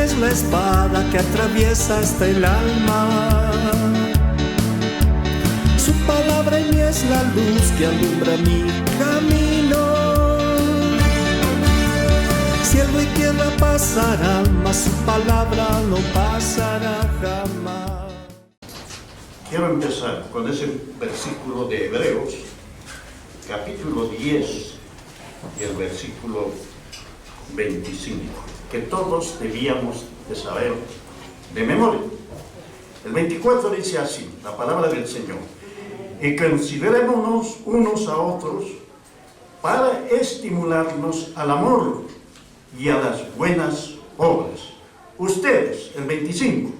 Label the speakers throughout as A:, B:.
A: es la espada que atraviesa hasta el alma. Su palabra en mí es la luz que alumbra mi camino. Cielo y tierra pasarán, mas su palabra no pasará jamás.
B: Quiero empezar con ese versículo de Hebreos, capítulo 10 y el versículo 25, que todos debíamos de saber de memoria. El 24 dice así, la palabra del Señor: y considerémonos unos a otros para estimularnos al amor y a las buenas obras. Ustedes, el 25.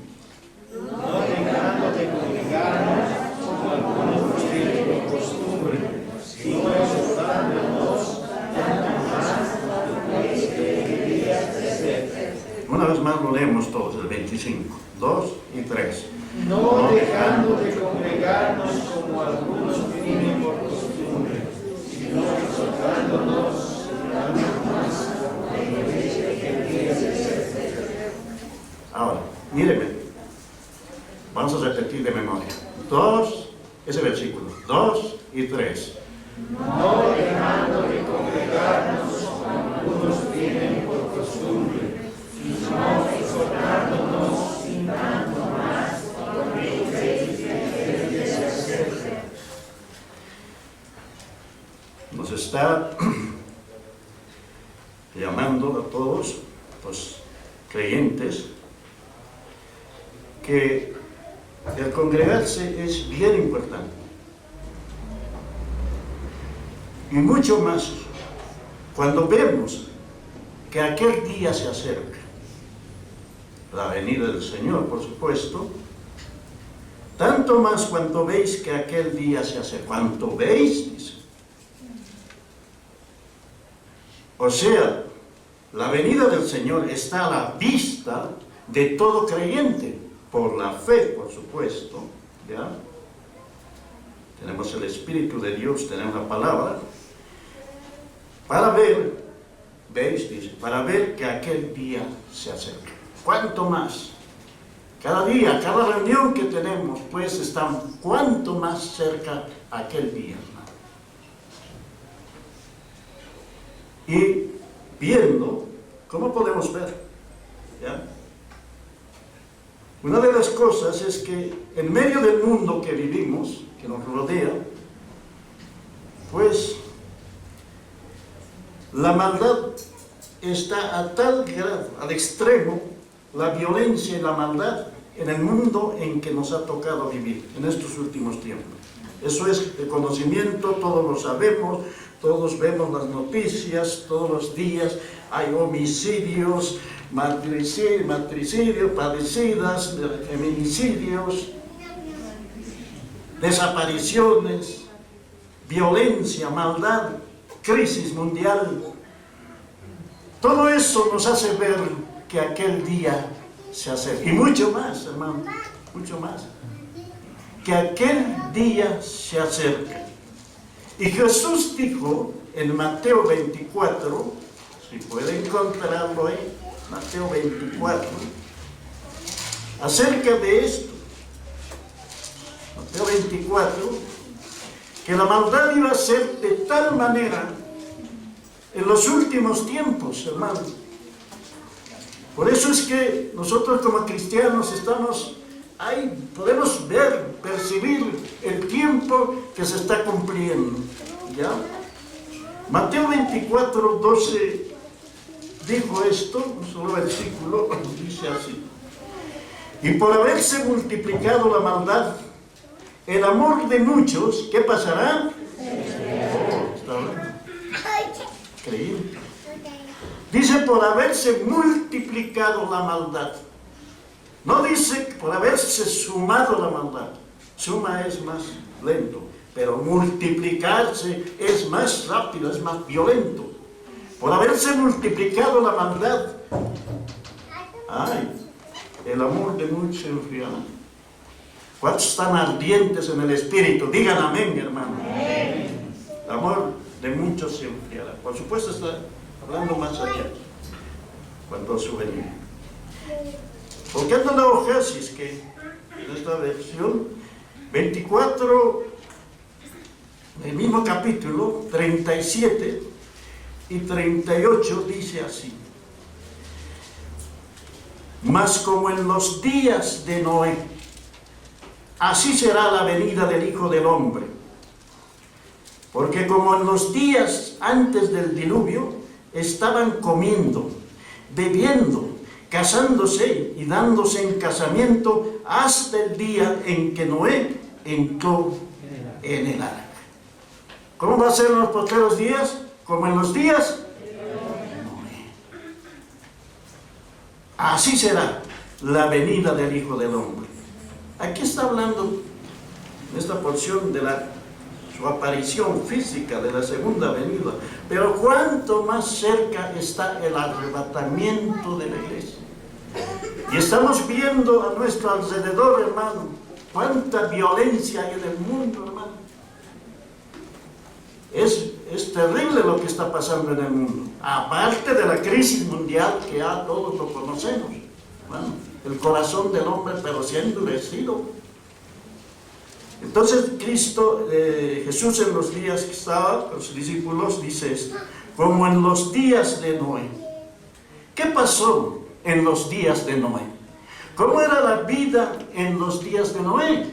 C: No dejando de congregarnos como algunos tienen por costumbre, sino exhortándonos tanto más como debería ser.
B: Una vez más lo leemos todos, el 25, 2 y 3.
C: No dejando de congregarnos como algunos tienen por costumbre, sino exhortándonos tanto más como debería ser.
B: Ahora, míreme. Vamos a repetir de memoria. 2, ese versículo, 2 y 3.
C: No dejando de congregarnos como algunos tienen por costumbre, sino exhortándonos sin tanto más como debería ser.
B: Nos está llamando a todos los creyentes que el congregarse es bien importante. Y mucho más cuando vemos que aquel día se acerca. La venida del Señor, por supuesto. Tanto más cuando veis que aquel día se acerca. Cuanto veis, dice. O sea, la venida del Señor está a la vista de todo creyente. Por la fe, por supuesto, ¿ya? Tenemos el Espíritu de Dios, tenemos la palabra, para ver, ¿veis? Dice, para ver que aquel día se acerca. ¿Cuánto más? Cada día, cada reunión que tenemos, pues está cuánto más cerca aquel día. Y viendo, ¿cómo podemos ver? ¿Ya? Una de las cosas es que en medio del mundo que vivimos, que nos rodea, pues la maldad está a tal grado, al extremo, la violencia y la maldad en el mundo en que nos ha tocado vivir en estos últimos tiempos. Eso es de conocimiento, todos lo sabemos, todos vemos las noticias, todos los días hay homicidios, matricidios, padecidas, feminicidios, desapariciones, violencia, maldad, crisis mundial. Todo eso nos hace ver que aquel día se acerca. Y mucho más, hermano, mucho más. Que aquel día se acerca. Y Jesús dijo en Mateo 24, si puede encontrarlo ahí, Mateo 24, acerca de esto, Mateo 24, que la maldad iba a ser de tal manera en los últimos tiempos, hermano. Por eso es que nosotros como cristianos estamos ahí, podemos ver, percibir el tiempo que se está cumpliendo, ¿ya? Mateo 24, 12 dijo esto, un solo versículo, dice así: y por haberse multiplicado la maldad, el amor de muchos, ¿qué pasará? ¿Está hablando? Creí. Dice por haberse multiplicado la maldad. No dice por haberse sumado la maldad. Suma es más lento, pero multiplicarse es más rápido, es más violento. Por haberse multiplicado la maldad, ay, el amor de muchos se enfriará. ¿Cuántos están ardientes en el Espíritu? Digan amén, hermano. Amén. El amor de muchos se enfriará. Por supuesto está hablando más allá, cuando a su venida. Porque anda la hoja, si es que en esta versión 24, el mismo capítulo 37 y 38 dice así: mas como en los días de Noé, así será la venida del Hijo del Hombre. Porque como en los días antes del diluvio estaban comiendo, bebiendo, casándose y dándose en casamiento hasta el día en que Noé entró en el arca. ¿Cómo va a ser en los postreros días? Como en los días de Noé. Así será la venida del Hijo del Hombre. Aquí está hablando en esta porción de su aparición física de la segunda venida, pero cuánto más cerca está el arrebatamiento de la iglesia. Y estamos viendo a nuestro alrededor, hermano, cuánta violencia hay en el mundo, hermano. Es terrible lo que está pasando en el mundo, aparte de la crisis mundial que ya todos lo conocemos. Bueno, el corazón del hombre pero se ha endurecido. Entonces Jesús en los días que estaba con sus discípulos dice esto: como en los días de Noé. ¿Qué pasó en los días de Noé? ¿Cómo era la vida en los días de Noé?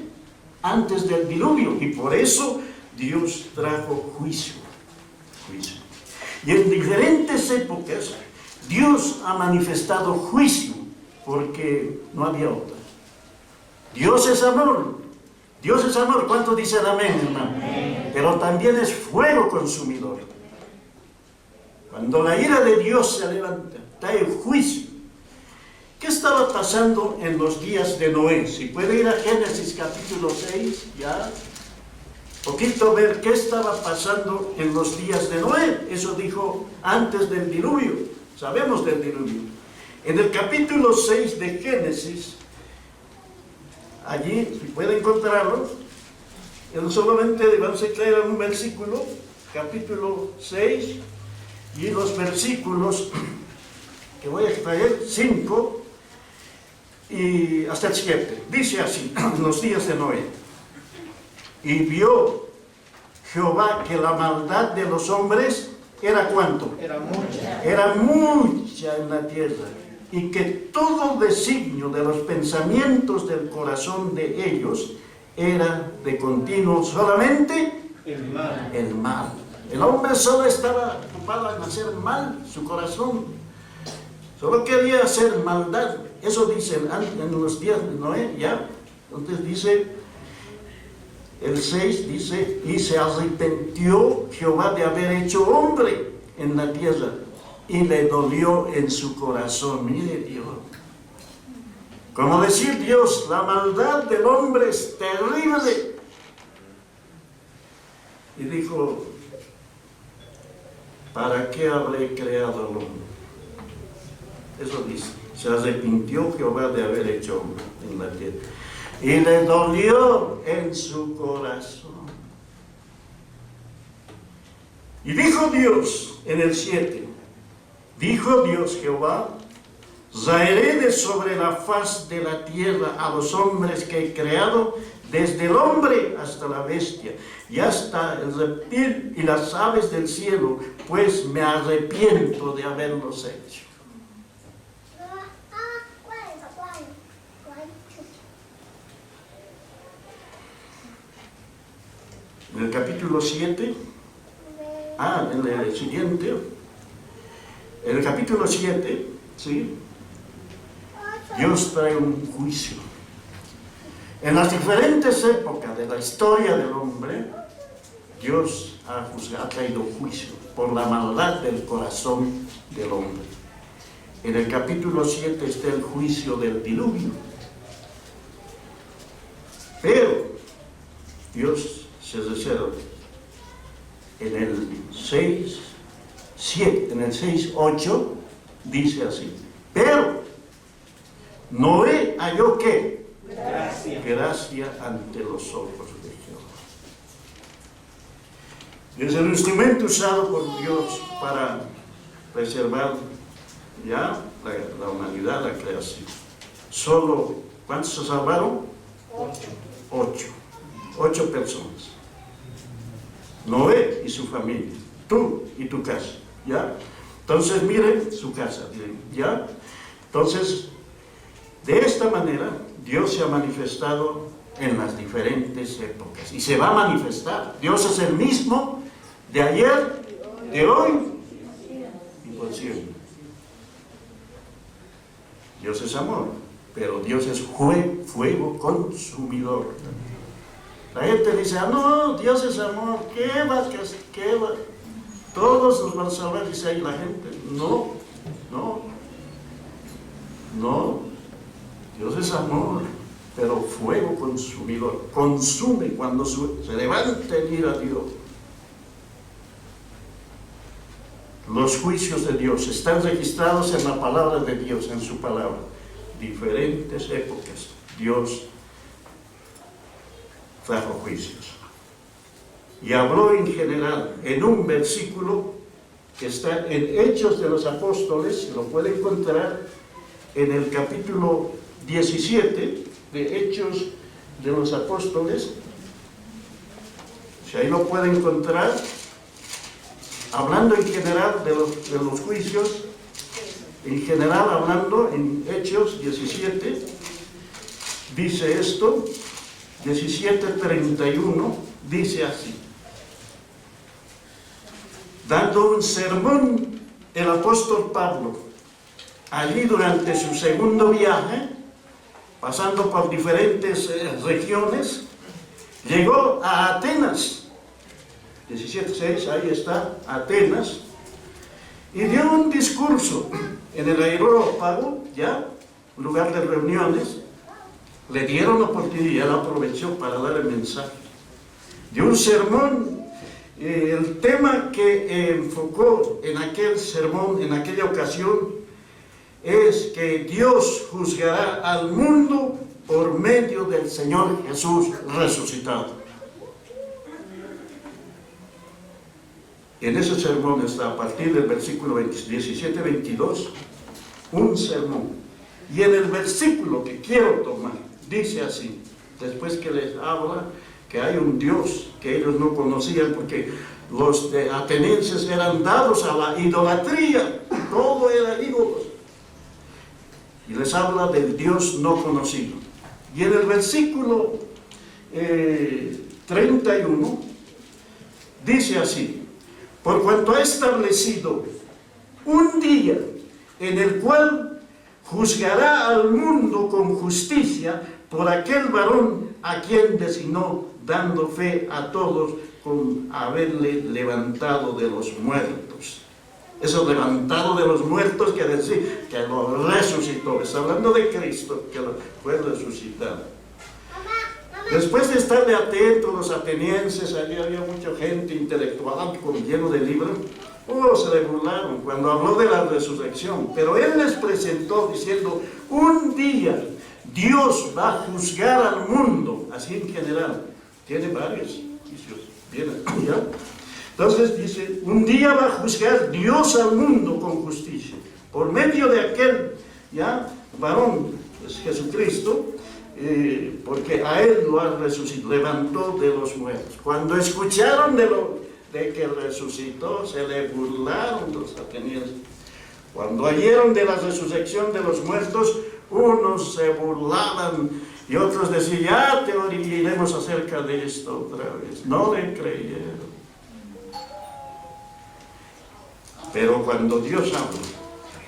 B: Antes del diluvio. Y por eso Dios trajo juicio. Y en diferentes épocas Dios ha manifestado juicio, porque no había otra. Dios es amor. Dios es amor. ¿Cuántos dicen amén, hermano? Amén. Pero también es fuego consumidor. Cuando la ira de Dios se levanta, trae juicio. ¿Qué estaba pasando en los días de Noé? Si puede ir a Génesis capítulo 6, ya. Poquito ver qué estaba pasando en los días de Noé. Eso dijo antes del diluvio. Sabemos del diluvio. En el capítulo 6 de Génesis, allí, si puede encontrarlo, solamente vamos a leer un versículo, capítulo 6, y los versículos que voy a extraer, 5 y hasta el 7. Dice así, en los días de Noé: y vio Jehová que la maldad de los hombres era ¿cuánto? Era mucha en la tierra, y que todo designio de los pensamientos del corazón de ellos era de continuo solamente el mal. El hombre solo estaba ocupado en hacer mal, su corazón solo quería hacer maldad. Eso dice en los días de Noé, ya. Entonces dice el 6, dice: y se arrepintió Jehová de haber hecho hombre en la tierra, y le dolió en su corazón. Mire Dios, como decir Dios, la maldad del hombre es terrible. Y dijo: ¿para qué habré creado al hombre? Eso dice: se arrepintió Jehová de haber hecho hombre en la tierra, y le dolió en su corazón. Y dijo Dios en el 7: dijo Dios Jehová: raeré de sobre la faz de la tierra a los hombres que he creado, desde el hombre hasta la bestia, y hasta el reptil y las aves del cielo, pues me arrepiento de haberlos hecho. En el capítulo 7, en el siguiente, en el capítulo 7, ¿sí?, Dios trae un juicio. En las diferentes épocas de la historia del hombre, Dios ha traído juicio por la maldad del corazón del hombre. En el capítulo 7 está el juicio del diluvio. Pero Dios se reserva. En el 6:8 dice así: pero Noé halló ¿qué? Gracia ante los ojos de Jehová. Es el instrumento usado por Dios para preservar ya la humanidad, la creación. Solo, ¿cuántos se salvaron? 8 personas. Noé y su familia, tú y tu casa, ¿ya? Entonces miren su casa, ¿ya? Entonces, de esta manera, Dios se ha manifestado en las diferentes épocas y se va a manifestar. Dios es el mismo de ayer, de hoy y por siempre. Dios es amor, pero Dios es fuego consumidor. La gente dice, no, Dios es amor, ¿qué va? Todos nos van a salvar, dice ahí la gente. No, Dios es amor, pero fuego consumidor. Consume cuando se levanta en ira a Dios. Los juicios de Dios están registrados en la palabra de Dios, en su palabra. Diferentes épocas, Dios trajo juicios. Y habló en general, en un versículo que está en Hechos de los Apóstoles, lo puede encontrar en el capítulo 17 de Hechos de los Apóstoles. Si ahí lo puede encontrar, hablando en general de los juicios, en general hablando en Hechos 17, dice esto, 17:31, dice así: dando un sermón el apóstol Pablo, allí durante su segundo viaje, pasando por diferentes regiones, llegó a Atenas, 17:6, ahí está, Atenas, y dio un discurso en el Areópago, ya, un lugar de reuniones. Le dieron oportunidad, él aprovechó para dar el mensaje. Dio un sermón, el tema que enfocó en aquel sermón, en aquella ocasión, es que Dios juzgará al mundo por medio del Señor Jesús resucitado. En ese sermón está, a partir del versículo 17-22, un sermón. Y en el versículo que quiero tomar, dice así, después que les habla que hay un Dios que ellos no conocían, porque los atenienses eran dados a la idolatría, todo era ídolos. Y les habla del Dios no conocido. Y en el versículo 31, dice así: por cuanto ha establecido un día en el cual juzgará al mundo con justicia por aquel varón a quien designó, dando fe a todos con haberle levantado de los muertos. Eso levantado de los muertos quiere decir que lo resucitó. Está hablando de Cristo, que fue resucitado. Después de estarle atentos los atenienses, allí había mucha gente intelectual lleno de libros. Se le burlaron cuando habló de la resurrección, pero él les presentó diciendo: un día Dios va a juzgar al mundo, así en general. Tiene varios juicios. Bien, ¿ya? Entonces dice: un día va a juzgar Dios al mundo con justicia, por medio de aquel, ¿ya?, varón, es Jesucristo, porque a él lo ha resucitado, levantó de los muertos. Cuando escucharon de que resucitó, se le burlaron los atenienses. Cuando oyeron de la resurrección de los muertos, unos se burlaban y otros decían: ya te oiremos acerca de esto otra vez. No le creyeron. Pero cuando Dios habla,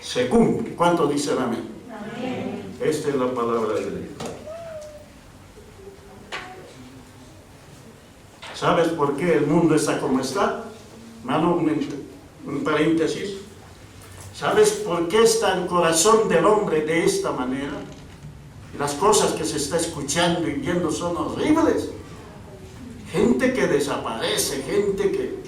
B: se cumple. ¿Cuánto dicen amén? Amén. Esta es la palabra de Dios. ¿Sabes por qué el mundo está como está? Mano, un paréntesis. ¿Sabes por qué está el corazón del hombre de esta manera? Las cosas que se está escuchando y viendo son horribles. Gente que desaparece, gente que,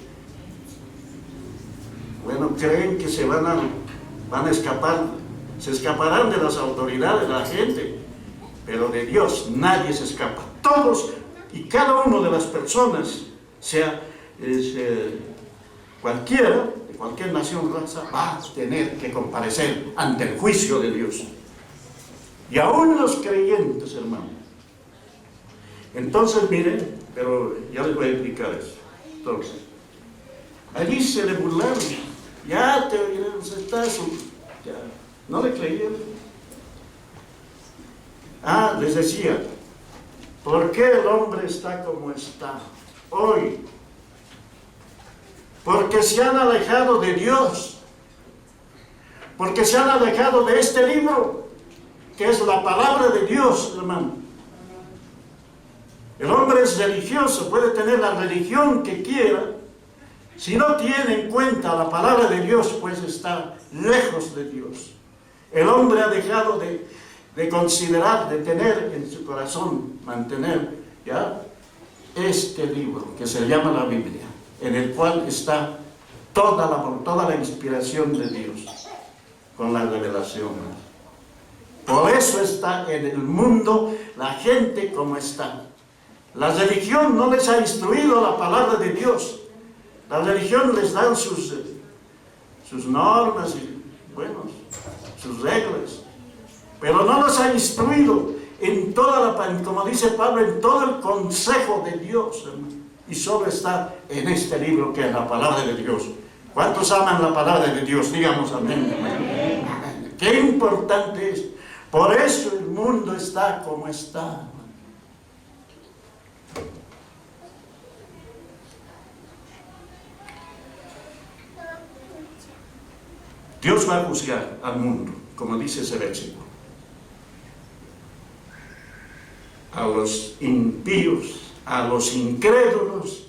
B: bueno, creen que se van a escapar, se escaparán de las autoridades, de la gente, pero de Dios nadie se escapa. Todos y cada una de las personas, sea cualquiera, de cualquier nación, raza, va a tener que comparecer ante el juicio de Dios. Y aún los creyentes, hermano. Entonces, miren, pero ya les voy a explicar eso. Entonces, allí se le burlaron. Ya te oiremos, ya, no le creyeron. Les decía, ¿por qué el hombre está como está hoy? Porque se han alejado de Dios, porque se han alejado de este libro, que es la palabra de Dios, hermano. El hombre es religioso, puede tener la religión que quiera, si no tiene en cuenta la palabra de Dios, pues está lejos de Dios. El hombre ha dejado de considerar, de tener en su corazón, mantener, ¿ya?, este libro que se llama la Biblia, en el cual está toda la inspiración de Dios, con la revelación. Por eso está en el mundo la gente como está. La religión no les ha instruido la palabra de Dios. La religión les da sus normas y, bueno, sus reglas. Pero no los ha instruido en como dice Pablo, en todo el consejo de Dios, hermano. Y solo está en este libro que es la palabra de Dios. ¿Cuántos aman la palabra de Dios? Digamos amén. Amén. Qué importante es. Por eso el mundo está como está. Dios va a juzgar al mundo, como dice ese versículo. A los impíos, a los incrédulos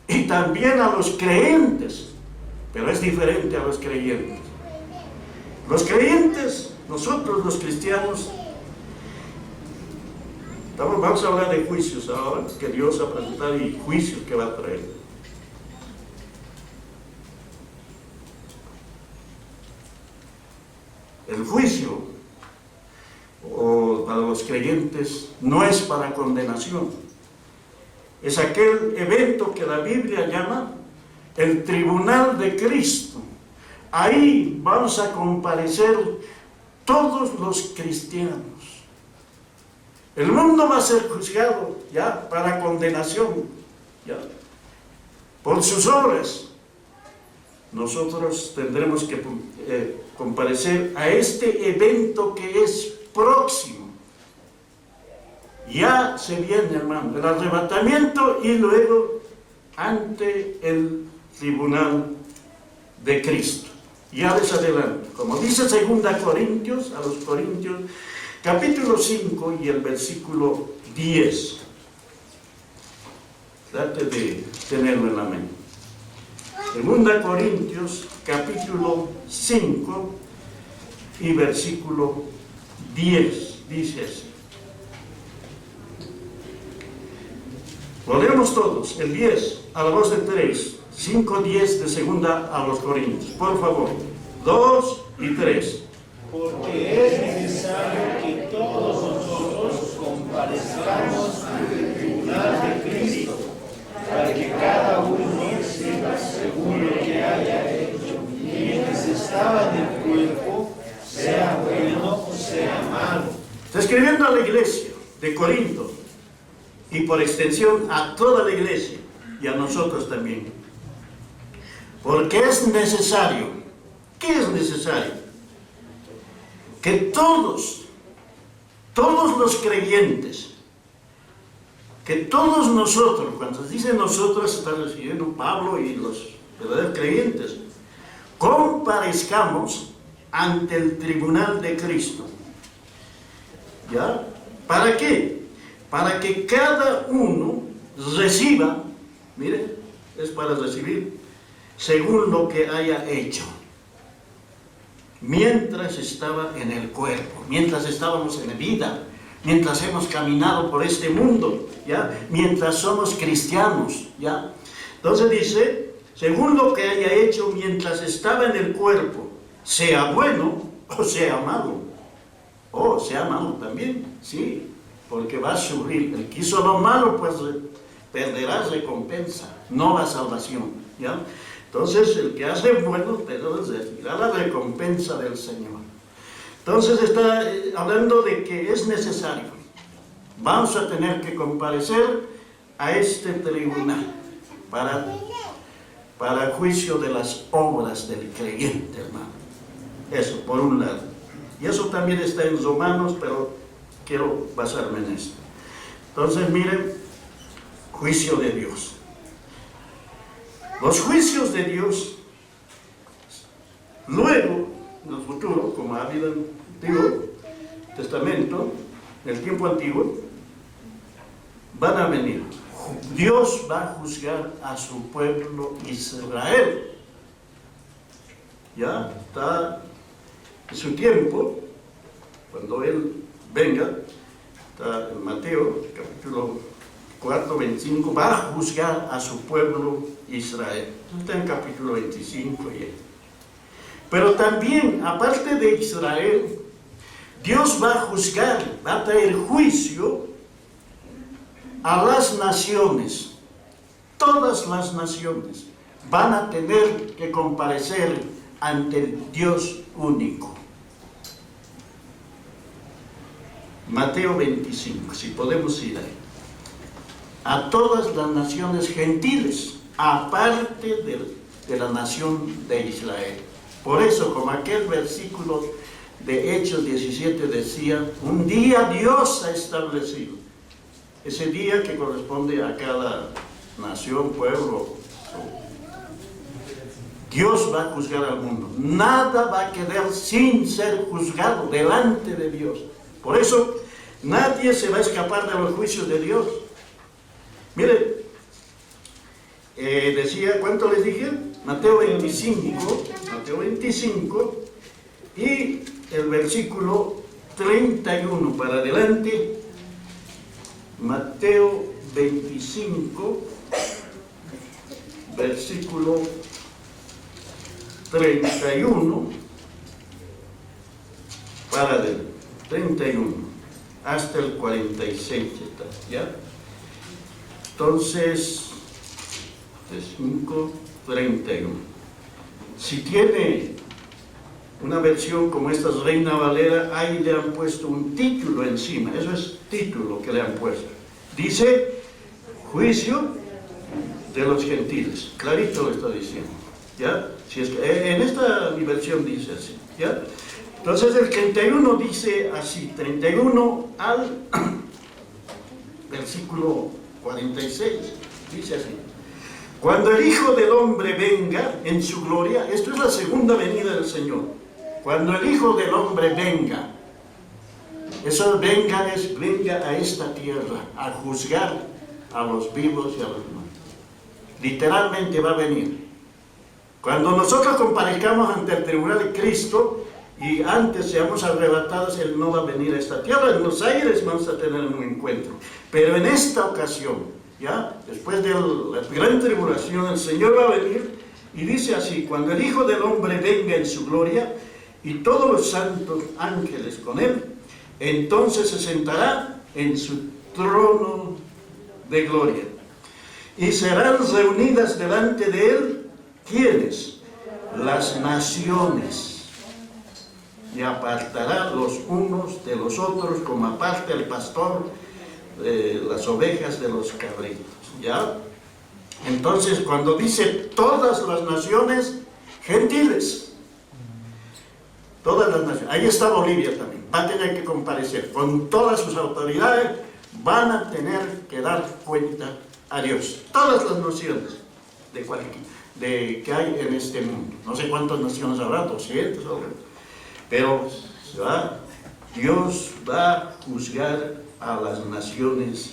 B: y también a los creyentes, pero es diferente a los creyentes. Los creyentes, nosotros los cristianos, vamos a hablar de juicios ahora, que Dios va a presentar y juicios que va a traer. El juicio, o para los creyentes, no es para condenación. Es aquel evento que la Biblia llama el tribunal de Cristo. Ahí vamos a comparecer todos los cristianos. El mundo va a ser juzgado ya para condenación, ya por sus obras. Nosotros tendremos que comparecer a este evento que es próximo. Ya se viene, hermano, el arrebatamiento y luego ante el tribunal de Cristo. Ya les adelanto, como dice 2 Corintios, a los Corintios, capítulo 5 y el versículo 10. Trate de tenerlo en la mente. 2 Corintios, capítulo 5 y versículo 10, dice así. Lo leemos todos, el 10, a la voz de 3, 5, 10 de 2 a los Corintios. Por favor, 2 y 3.
C: Porque es necesario que todos nosotros comparezcamos ante el tribunal de Cristo, para que cada uno reciba según lo que haya hecho, mientras estaba en el cuerpo, sea bueno o sea malo.
B: Está escribiendo a la iglesia de Corinto y por extensión a toda la iglesia y a nosotros también. Porque es necesario, ¿qué es necesario? Que todos los creyentes, que todos nosotros, cuando se dice nosotros, está refiriendo Pablo y los verdaderos creyentes, comparezcamos ante el tribunal de Cristo. ¿Ya? ¿Para qué? Para que cada uno reciba, mire, es para recibir, según lo que haya hecho, mientras estaba en el cuerpo, mientras estábamos en vida, mientras hemos caminado por este mundo, ¿ya? Mientras somos cristianos, ¿ya? Entonces dice, según lo que haya hecho mientras estaba en el cuerpo, sea bueno o sea malo. O sea malo también, sí, porque va a sufrir. El que hizo lo malo, pues perderá recompensa, no la salvación, ¿ya? Entonces, el que hace bueno, pero recibirá la recompensa del Señor. Entonces, está hablando de que es necesario. Vamos a tener que comparecer a este tribunal para juicio de las obras del creyente, hermano. Eso, por un lado. Y eso también está en Romanos, pero quiero basarme en esto. Entonces, miren, juicio de Dios. Los juicios de Dios, luego, en el futuro, como ha habido en el Antiguo Testamento, en el tiempo antiguo, van a venir. Dios va a juzgar a su pueblo Israel. Ya está en su tiempo, cuando Él venga, está en Mateo, capítulo 4, 25, va a juzgar a su pueblo Israel. Está en capítulo 25 ya. Pero también, aparte de Israel, Dios va a juzgar, va a traer juicio a las naciones. Todas las naciones van a tener que comparecer ante el Dios único. Mateo 25, si podemos ir ahí. A todas las naciones gentiles, aparte de la nación de Israel. Por eso, como aquel versículo de Hechos 17 decía, un día Dios ha establecido. Ese día que corresponde a cada nación, pueblo. Dios va a juzgar al mundo. Nada va a quedar sin ser juzgado delante de Dios. Por eso, nadie se va a escapar de los juicios de Dios. Miren, decía, ¿cuánto les dije? Mateo 25, y el versículo 31 para adelante. Mateo 25, versículo 31 para adelante. 31 hasta el 46 está, ¿ya? Entonces, 5, 31. Si tiene una versión como esta, Reina Valera, ahí le han puesto un título encima. Eso es título que le han puesto. Dice, juicio de los gentiles. Clarito lo está diciendo, ¿ya? Si es que, en esta mi versión dice así, ¿ya? Entonces el 31 dice así, 31 al versículo 46, dice así. Cuando el Hijo del Hombre venga en su gloria, esto es la segunda venida del Señor. Cuando el Hijo del Hombre venga, eso venga a esta tierra, a juzgar a los vivos y a los muertos. Literalmente va a venir. Cuando nosotros comparezcamos ante el tribunal de Cristo y antes seamos arrebatados, Él no va a venir a esta tierra. En los aires vamos a tener un encuentro. Pero en esta ocasión, ¿ya? Después de la gran tribulación, el Señor va a venir y dice así, cuando el Hijo del Hombre venga en su gloria y todos los santos ángeles con Él, entonces se sentará en su trono de gloria. Y serán reunidas delante de Él, ¿quiénes? Las naciones. Y apartará los unos de los otros, como aparta el pastor las ovejas de los cabritos, ¿ya? Entonces, cuando dice todas las naciones gentiles, todas las naciones, ahí está Bolivia también, va a tener que comparecer, con todas sus autoridades, van a tener que dar cuenta a Dios. Todas las naciones que hay en este mundo, no sé cuántas naciones habrá, 200 o pero Dios va a juzgar a las naciones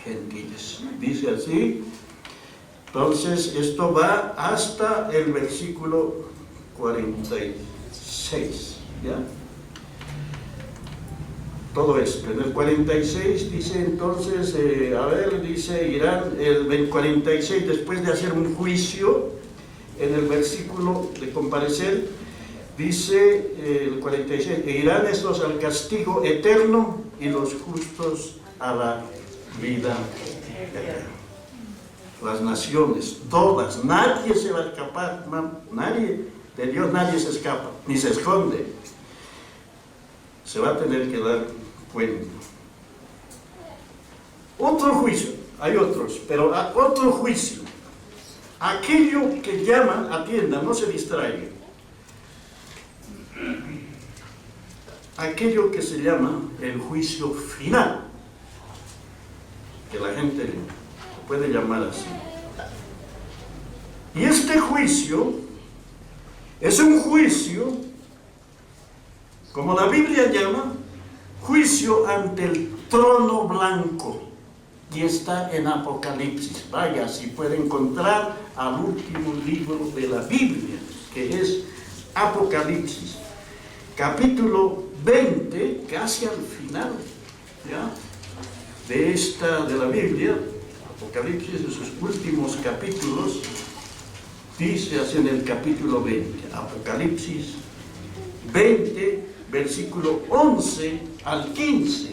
B: gentiles. Dice así. Entonces, esto va hasta el versículo 46, ¿ya? Todo esto. En el 46 dice entonces, dice, irán, el 46, después de hacer un juicio, en el versículo de comparecer, dice el 46, irán estos al castigo eterno y los justos a la vida eterna. las naciones, todas, nadie se va a escapar, nadie, de Dios nadie se escapa, ni se esconde. Se va a tener que dar cuenta. Otro juicio, hay otros, pero otro juicio. Aquello que llaman, atiendan, no se distraigan. Aquello que se llama el juicio final, que la gente puede llamar así. Y este juicio es un juicio, como la Biblia llama, juicio ante el trono blanco. Y está en Apocalipsis. Vaya, si puede encontrar al último libro de la Biblia, que es Apocalipsis. Capítulo 20, casi al final, ¿ya?, de la Biblia. Apocalipsis, en sus últimos capítulos, dice así en el capítulo 20, Apocalipsis 20, versículo 11 al 15.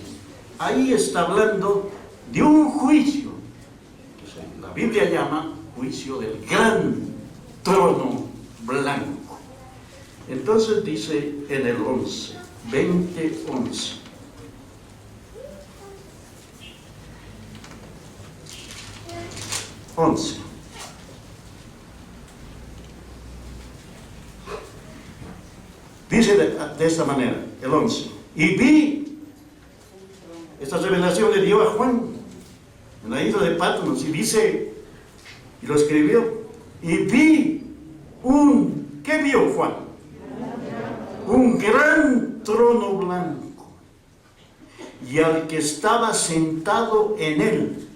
B: Ahí está hablando de un juicio, que la Biblia llama juicio del gran trono blanco. Entonces dice en el 11, 20, 11. Dice de esta manera, el 11. Y vi, esta revelación le dio a Juan en la isla de Patmos, y dice, y lo escribió, y vi ¿qué vio Juan? Un gran trono blanco, y al que estaba sentado en él,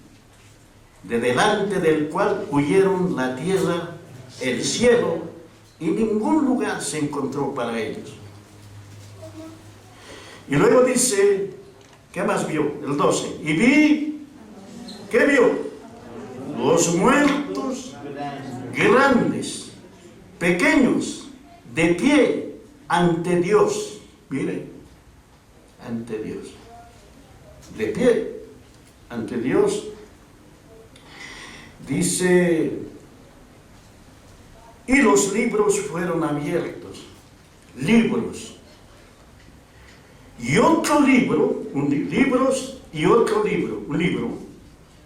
B: de delante del cual huyeron la tierra, el cielo, y ningún lugar se encontró para ellos. Y luego dice, ¿qué más vio? El 12. Y vi, ¿qué vio? Los muertos grandes, pequeños, de pie ante Dios. Mire, ante Dios. De pie ante Dios. Dice, y los libros fueron abiertos. Libros. Y otro libro, un libro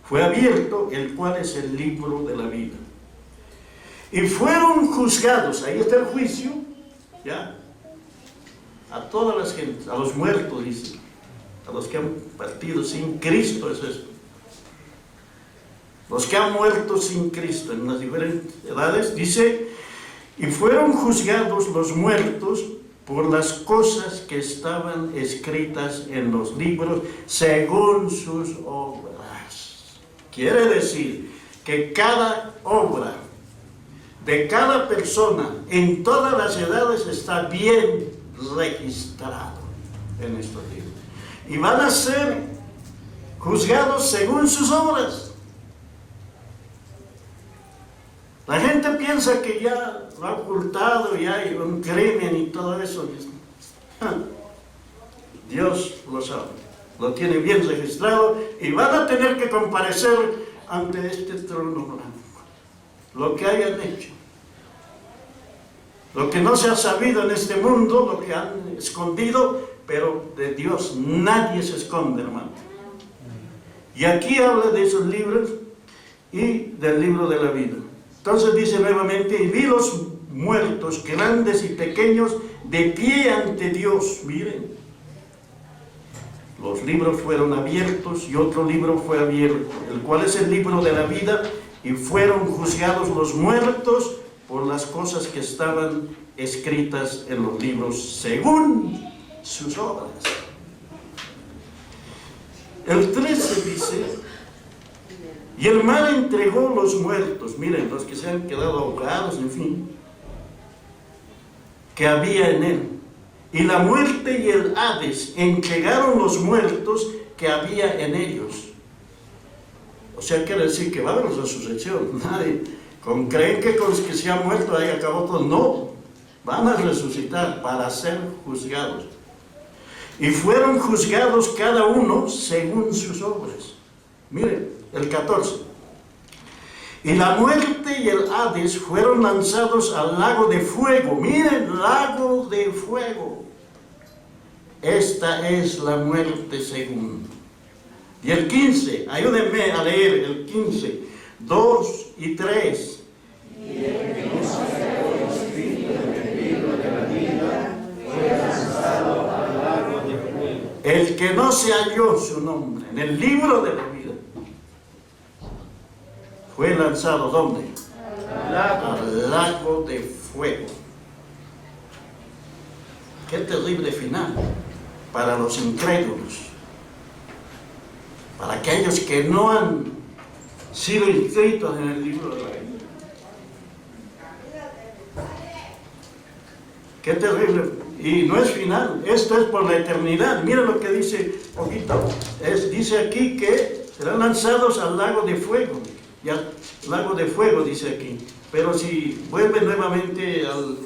B: fue abierto, el cual es el libro de la vida. Y fueron juzgados, ahí está el juicio, ya, a todas las gentes, a los muertos, dice, a los que han partido sin Cristo, es esto. Los que han muerto sin Cristo en las diferentes edades, dice, y fueron juzgados los muertos por las cosas que estaban escritas en los libros según sus obras. Quiere decir que cada obra de cada persona en todas las edades está bien registrado en estos libros. Y van a ser juzgados según sus obras. La gente piensa que ya lo ha ocultado, ya hay un crimen y todo eso. Dios lo sabe, lo tiene bien registrado y van a tener que comparecer ante este trono blanco. Lo que hayan hecho, lo que no se ha sabido en este mundo, lo que han escondido, pero de Dios nadie se esconde, hermano. Y aquí habla de esos libros y del libro de la vida. Entonces dice nuevamente, y vi los muertos, grandes y pequeños, de pie ante Dios. Miren, los libros fueron abiertos y otro libro fue abierto, el cual es el libro de la vida, y fueron juzgados los muertos por las cosas que estaban escritas en los libros según sus obras. El 13 dice, y el mar entregó los muertos, miren, los que se han quedado ahogados, en fin, que había en él. Y la muerte y el Hades entregaron los muertos que había en ellos. O sea, quiere decir que va a haber resurrección. Nadie creen que con los que se han muerto ahí acabó todo. No, van a resucitar para ser juzgados. Y fueron juzgados cada uno según sus obras. Miren, el 14. Y la muerte y el Hades fueron lanzados al lago de fuego. Miren, lago de fuego. Esta es la muerte segunda. Y el 15, ayúdenme a leer el 15, 2 y 3.
C: Y el que no se halló inscrito en el libro de la vida fue lanzado al lago de fuego.
B: El que no se halló su nombre en el libro de la vida fue lanzado, ¿dónde? Al lago de fuego. Qué terrible final para los incrédulos, para aquellos que no han sido inscritos en el libro de la vida. Qué terrible. Y no es final, esto es por la eternidad. Mira lo que dice poquito. Dice aquí que serán lanzados al lago de fuego. Ya, lago de fuego dice aquí. Pero si vuelve nuevamente al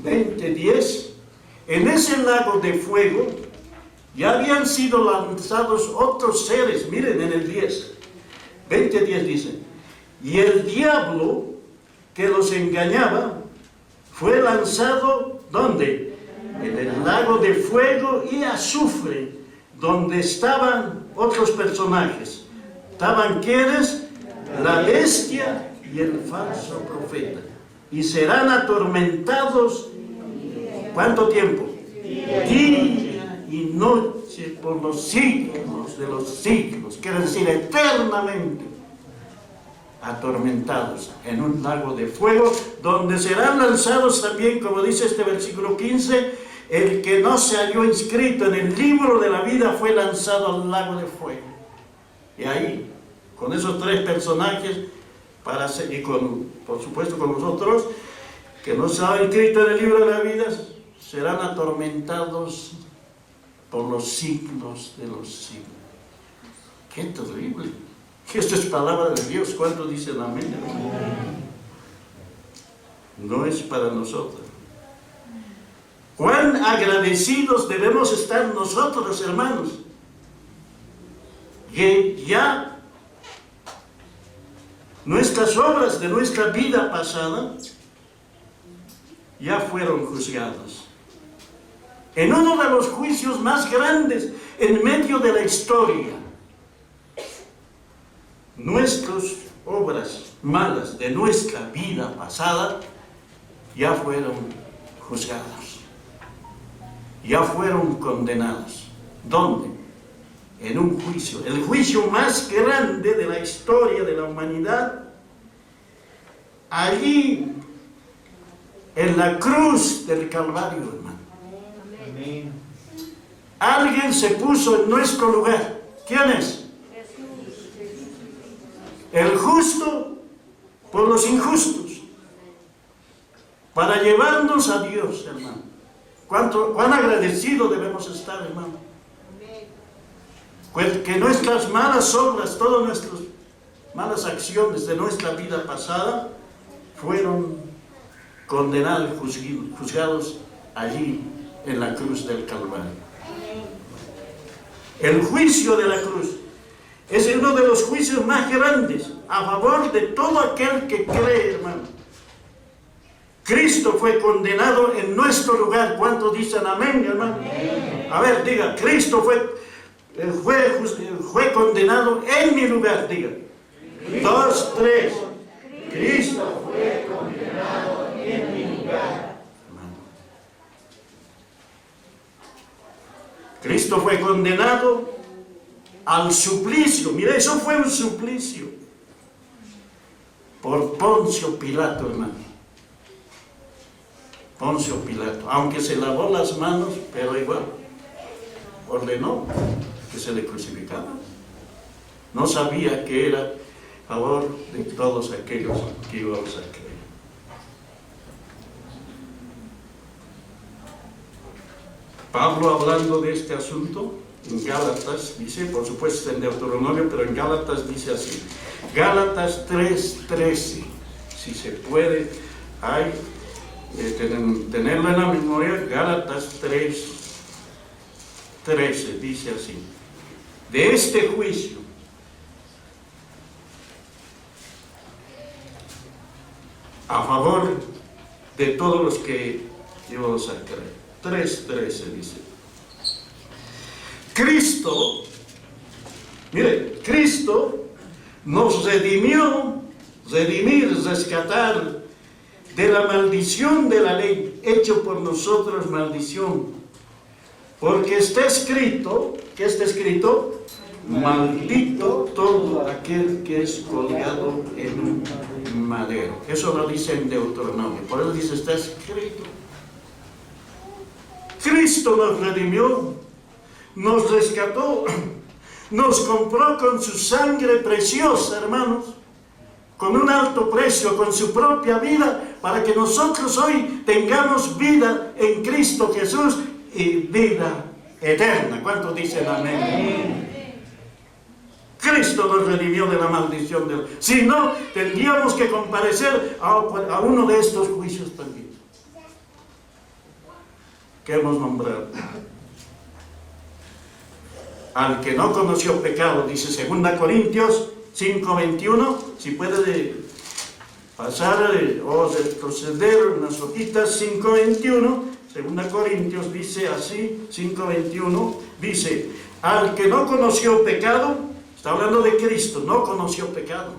B: 20:10, en ese lago de fuego ya habían sido lanzados otros seres. Miren en el 10, 20:10 dice, y el diablo que los engañaba fue lanzado, ¿dónde? En el lago de fuego y azufre, donde estaban otros personajes. ¿Estaban quiénes? La bestia y el falso profeta. Y serán atormentados, ¿cuánto tiempo? Día y noche por los siglos de los siglos. Quiere decir eternamente atormentados en un lago de fuego, donde serán lanzados también, como dice este versículo 15, el que no se halló inscrito en el libro de la vida fue lanzado al lago de fuego. Y ahí, con esos tres personajes, y por supuesto con los otros, que no se han inscrito en el libro de la vida, serán atormentados por los siglos de los siglos. ¡Qué terrible! Esto es palabra de Dios. ¿Cuántos dicen amén? No es para nosotros. Cuán agradecidos debemos estar nosotros, hermanos, que ya nuestras obras de nuestra vida pasada ya fueron juzgadas. En uno de los juicios más grandes en medio de la historia, nuestras obras malas de nuestra vida pasada ya fueron juzgadas, ya fueron condenadas. ¿Dónde? En un juicio, el juicio más grande de la historia de la humanidad, allí en la cruz del Calvario, hermano.
C: Amén.
B: Alguien se puso en nuestro lugar. ¿Quién es? El justo por los injustos, para llevarnos a Dios, hermano. ¿Cuán agradecidos debemos estar, hermano? Pues que nuestras malas obras, todas nuestras malas acciones de nuestra vida pasada, fueron condenados, juzgados allí en la cruz del Calvario. El juicio de la cruz es uno de los juicios más grandes a favor de todo aquel que cree, hermano. Cristo fue condenado en nuestro lugar. ¿Cuántos dicen amén, hermano? Amén. A ver, diga, Cristo fue condenado en mi lugar, diga. 2, 3. Cristo
C: fue condenado en mi lugar.
B: Cristo fue condenado al suplicio. Mira, eso fue un suplicio por Poncio Pilato, hermano. Poncio Pilato, aunque se lavó las manos, pero igual ordenó que se le crucificara. No sabía que era a favor de todos aquellos que íbamos a creer. Pablo, hablando de este asunto en Gálatas, dice, por supuesto en Deuteronomio, pero en Gálatas dice así, Gálatas 3:13, si se puede tenerlo en la memoria. Gálatas 3:13 dice así: de este juicio a favor de todos los que Dios ha creado. 3:13 dice. Cristo, mire, Cristo nos rescatar de la maldición de la ley, hecho por nosotros maldición. Porque está escrito, ¿qué está escrito? Maldito todo aquel que es colgado en un madero. Eso lo dice en Deuteronomio. Por eso dice, está escrito. Cristo nos redimió, nos rescató, nos compró con su sangre preciosa, hermanos, con un alto precio, con su propia vida, para que nosotros hoy tengamos vida en Cristo Jesús y vida eterna. ¿Cuántos dicen amén? Amén. Cristo nos redimió de la maldición de la... Si no, tendríamos que comparecer a uno de estos juicios también que hemos nombrado. Al que no conoció pecado, dice 2 Corintios 5:21, si puede pasar o retroceder unas hojitas, 5:21, 2 Corintios dice así, 5:21, dice, al que no conoció pecado, está hablando de Cristo, no conoció pecado,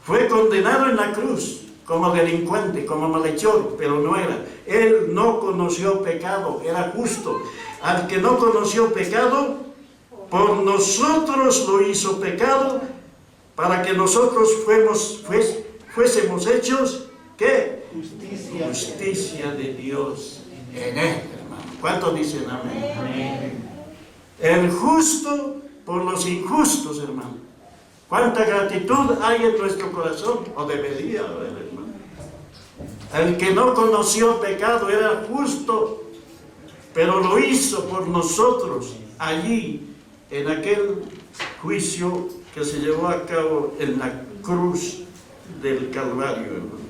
B: fue condenado en la cruz como delincuente, como malhechor, pero no era. Él no conoció pecado, era justo. Al que no conoció pecado, por nosotros lo hizo pecado, para que nosotros fuésemos hechos, ¿qué? Justicia de Dios en él, hermano. ¿Cuántos dicen amén? Amén. El justo por los injustos, hermano. ¿Cuánta gratitud hay en nuestro corazón? O debería haber, hermano. El que no conoció pecado era justo, pero lo hizo por nosotros allí, en aquel juicio que se llevó a cabo en la cruz del Calvario, hermano.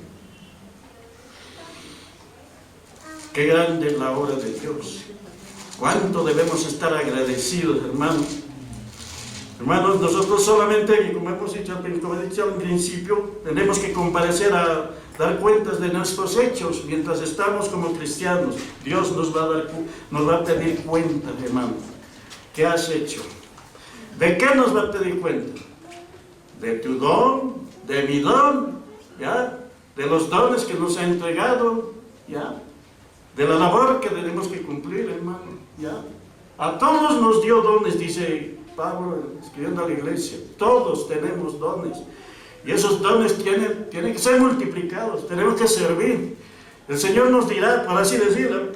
B: Qué grande es la obra de Dios. Cuánto debemos estar agradecidos, hermanos. Hermanos, nosotros solamente, como he dicho al principio, tenemos que comparecer a dar cuentas de nuestros hechos mientras estamos como cristianos. Dios nos va a pedir cuenta, hermano. ¿Qué has hecho? ¿De qué nos va a pedir cuenta? ¿De tu don? ¿De mi don? ¿Ya? ¿De los dones que nos ha entregado? ¿Ya? ¿De la labor que tenemos que cumplir, hermano? ¿Ya? A todos nos dio dones, dice Pablo escribiendo a la iglesia. Todos tenemos dones. Y esos dones tienen que ser multiplicados. Tenemos que servir. El Señor nos dirá, por así decirlo,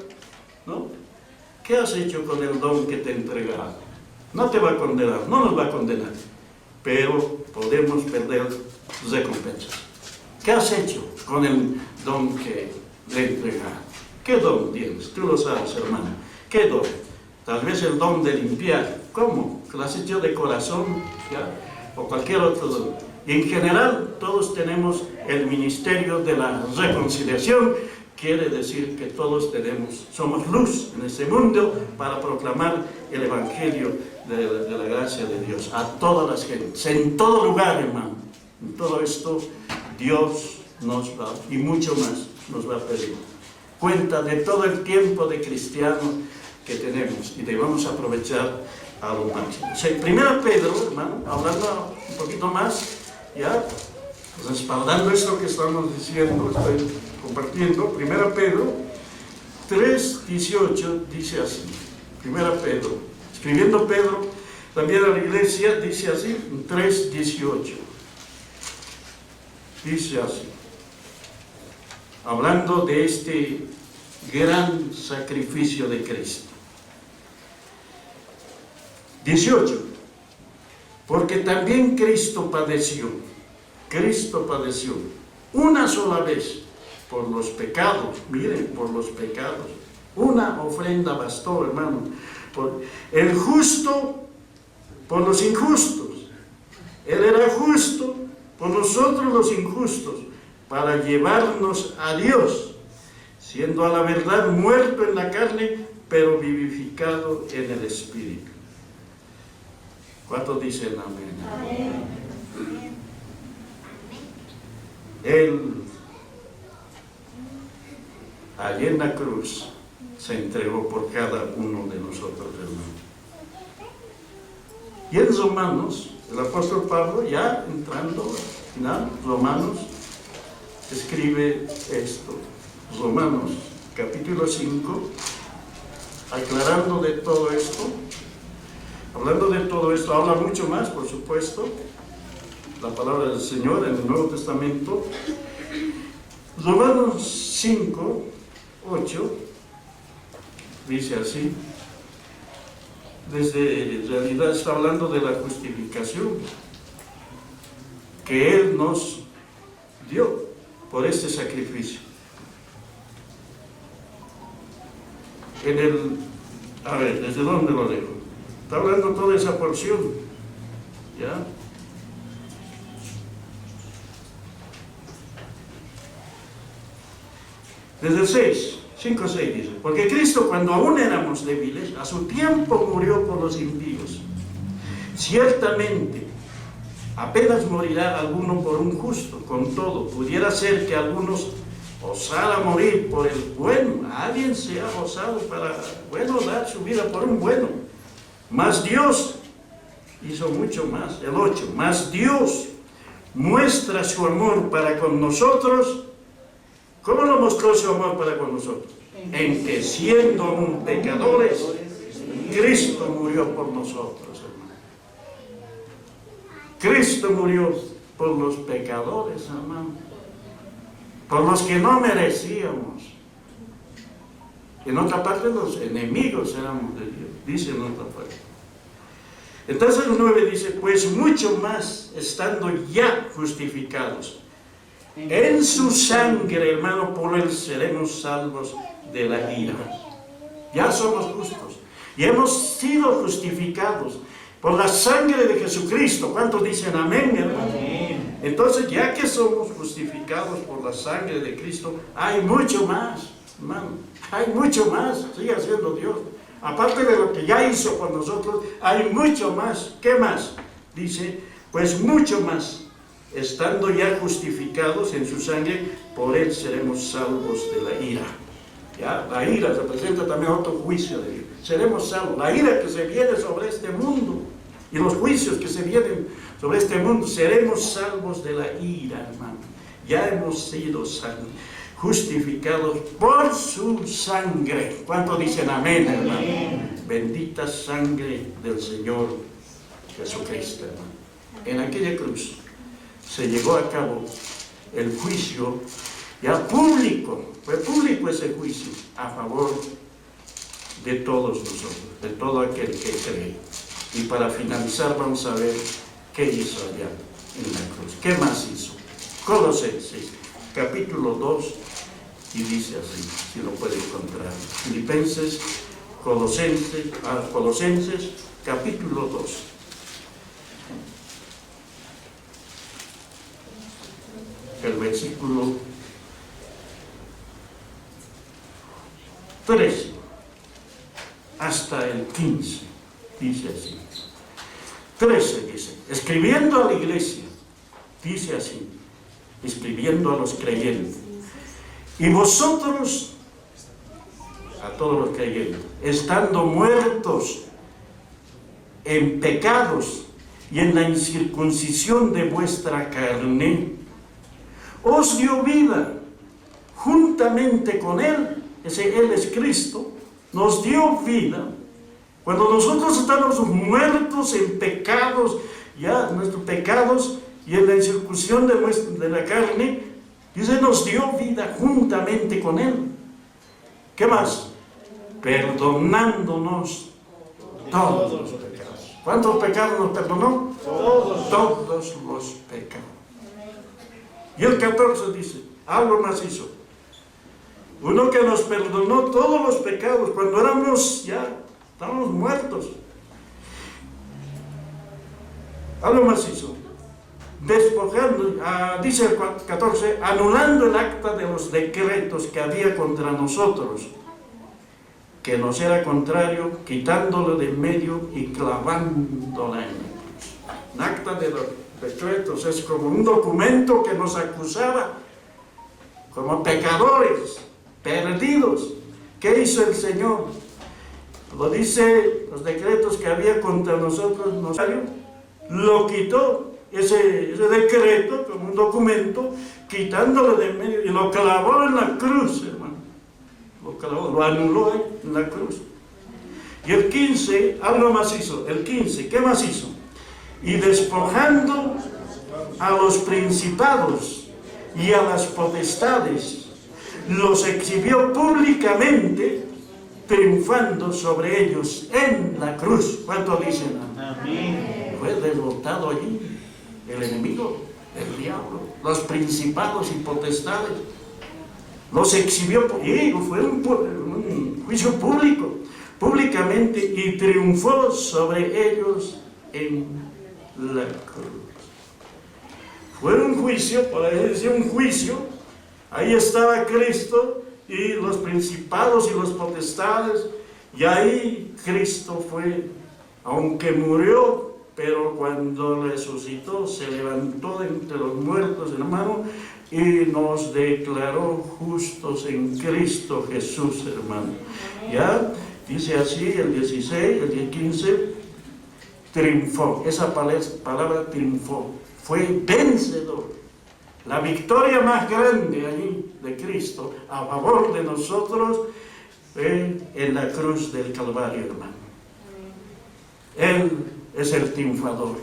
B: ¿no? ¿Qué has hecho con el don que te entregará? No te va a condenar, no nos va a condenar. Pero podemos perder recompensas. ¿Qué has hecho con el don que le entregará? ¿Qué don tienes? Tú lo sabes, hermano. ¿Qué don? Tal vez el don de limpiar. ¿Cómo? ¿Lo has hecho de corazón? ¿Ya? O cualquier otro don. Y en general, todos tenemos el ministerio de la reconciliación. Quiere decir que todos somos luz en este mundo para proclamar el Evangelio de la gracia de Dios a todas las gentes, en todo lugar, hermano. En todo esto, Dios nos va, y mucho más, nos va a pedir cuenta de todo el tiempo de cristiano que tenemos y debemos aprovechar a lo máximo. O sea, Primera Pedro, hermano, hablando un poquito más, ya, respaldando esto que estamos diciendo, estoy compartiendo. Primera Pedro 3:18 dice así. Primera Pedro, escribiendo Pedro también a la iglesia, dice así, 3:18. Dice así, hablando de este gran sacrificio de Cristo. 18. Porque también Cristo padeció una sola vez por los pecados, miren, por los pecados. Una ofrenda bastó, hermano, por el justo por los injustos. Él era justo por nosotros los injustos, para llevarnos a Dios, siendo a la verdad muerto en la carne, pero vivificado en el Espíritu. ¿Cuántos dicen amén? Amén. Él, allí en la cruz, se entregó por cada uno de nosotros, hermanos. Y en Romanos, el apóstol Pablo, ya entrando al final, Romanos, escribe esto. Romanos, capítulo 5, aclarando de todo esto, hablando de todo esto, habla mucho más, por supuesto, la palabra del Señor en el Nuevo Testamento. Romanos 5, 8, dice así. En realidad está hablando de la justificación que Él nos dio por este sacrificio. A ver, ¿desde dónde lo dejo? Está hablando toda esa porción, ¿ya? Desde el 6, 5, 6 dice: porque Cristo, cuando aún éramos débiles, a su tiempo murió por los impíos. Ciertamente, apenas morirá alguno por un justo. Con todo, pudiera ser que algunos osara morir por el bueno. Alguien se ha osado para, dar su vida por un bueno. Mas Dios hizo mucho más. El 8, mas Dios muestra su amor para con nosotros. ¿Cómo lo mostró su amor para con nosotros? En que siendo aún pecadores, Cristo murió por nosotros, hermano. Cristo murió por los pecadores, hermano. Por los que no merecíamos. En otra parte, los enemigos éramos de Dios, dice en otra parte. Entonces el 9 dice: pues mucho más, estando ya justificados en su sangre, hermano, por él seremos salvos de la ira. Ya somos justos y hemos sido justificados por la sangre de Jesucristo. ¿Cuántos dicen amén, hermano? Amén. Entonces, ya que somos justificados por la sangre de Cristo, hay mucho más, hermano. Hay mucho más. Sigue haciendo Dios. Aparte de lo que ya hizo por nosotros, hay mucho más. ¿Qué más? Dice: pues mucho más, estando ya justificados en su sangre, por él seremos salvos de la ira. ¿Ya? La ira representa también otro juicio de Dios. Seremos salvos. La ira que se viene sobre este mundo y los juicios que se vienen sobre este mundo, seremos salvos de la ira, hermano. Ya hemos sido justificados por su sangre. ¿Cuánto dicen amén, hermano? Amén. Bendita sangre del Señor Jesucristo, hermano. En aquella cruz se llevó a cabo el juicio ya público. Fue público ese juicio a favor de todos nosotros, de todo aquel que cree. Y para finalizar vamos a ver qué hizo allá en la cruz. ¿Qué más hizo? Colosenses, capítulo 2, y dice así, si lo puede encontrar. Filipenses, Colosenses, capítulo 2. El versículo 13 hasta el 15 dice así. 13 dice: escribiendo a la iglesia, dice así, escribiendo a los creyentes, y vosotros, a todos los creyentes, estando muertos en pecados y en la incircuncisión de vuestra carne, os dio vida juntamente con Él. Él es Cristo, nos dio vida. Cuando nosotros estamos muertos en pecados, ya nuestros pecados y en la incircuncisión de la carne, dice, nos dio vida juntamente con Él. ¿Qué más? Perdonándonos todos los pecados. ¿Cuántos pecados nos perdonó? Todos los pecados. Y el 14 dice, algo más hizo. Uno que nos perdonó todos los pecados cuando estábamos muertos. Algo más hizo. Despojando, dice el 14, anulando el acta de los decretos que había contra nosotros, que nos era contrario, quitándolo de en medio y clavándola en la cruz. un acta de los decretos, es como un documento que nos acusaba como pecadores, perdidos. ¿Qué hizo el Señor? Lo dice los decretos que había contra nosotros, lo quitó, ese decreto como un documento, quitándolo de medio y lo clavó en la cruz, hermano. Lo clavó, lo anuló en la cruz. Y el 15, algo más hizo. El 15, ¿qué más hizo? Y despojando a los principados y a las potestades, los exhibió públicamente, triunfando sobre ellos en la cruz. ¿Cuánto dicen? Amén. Fue derrotado allí el enemigo, el diablo, los principados y potestades. Los exhibió, y fue un juicio público, públicamente, y triunfó sobre ellos en la cruz. Fue un juicio, por ahí decía un juicio, ahí estaba Cristo y los principados y los potestades, y ahí Cristo fue, aunque murió, pero cuando resucitó, se levantó de entre los muertos, hermano, y nos declaró justos en Cristo Jesús, hermano. Ya, dice así, el 16, el 15, triunfó, esa palabra triunfó, fue vencedor. La victoria más grande allí de Cristo a favor de nosotros fue en la cruz del Calvario, hermano. Él es el triunfador.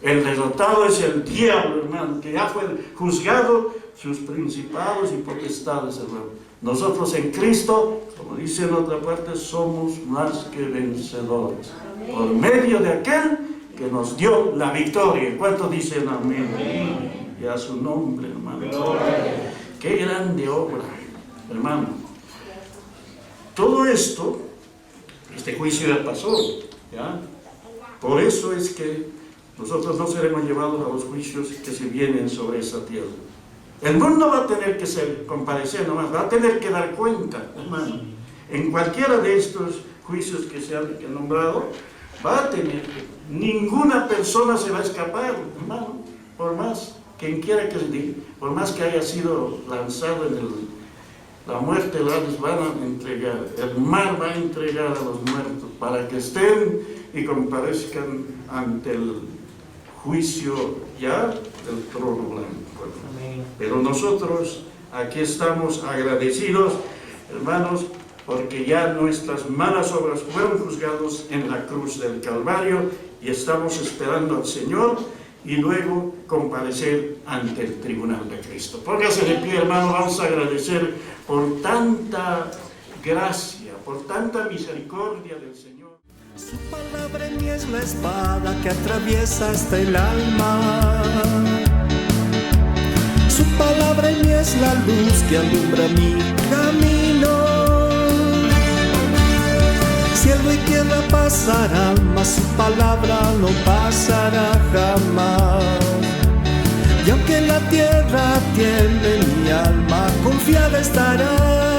B: El derrotado es el diablo, hermano, que ya fue juzgado, sus principados y potestades, hermano. Nosotros en Cristo, como dice en otra parte, somos más que vencedores. Por medio de aquel que nos dio la victoria. ¿Cuántos dicen amén? Amén. Y a su nombre, hermano. Gloria. Qué grande obra, hermano. Todo esto, este juicio ya pasó, ¿ya? Por eso es que nosotros no seremos llevados a los juicios que se vienen sobre esa tierra. El mundo va a tener que comparecer nomás, va a tener que dar cuenta, hermano. En cualquiera de estos juicios que se han nombrado, va a tener que, ninguna persona se va a escapar, hermano, por más, quien quiera que se diga, por más que haya sido lanzado en la muerte, les van a entregar, el mar va a entregar a los muertos para que estén y comparezcan ante el juicio ya del trono blanco. Amén. Pero nosotros aquí estamos agradecidos, hermanos, porque ya nuestras malas obras fueron juzgadas en la cruz del Calvario y estamos esperando al Señor y luego comparecer ante el tribunal de Cristo. Póngase de pie, hermano, vamos a agradecer por tanta gracia, por tanta misericordia del Señor.
A: Su palabra en mí es la espada que atraviesa hasta el alma. Su palabra en mí es la luz que alumbra mi camino. Cielo y tierra pasarán, mas su palabra no pasará jamás. Y aunque la tierra tiemble, mi alma confiada estará.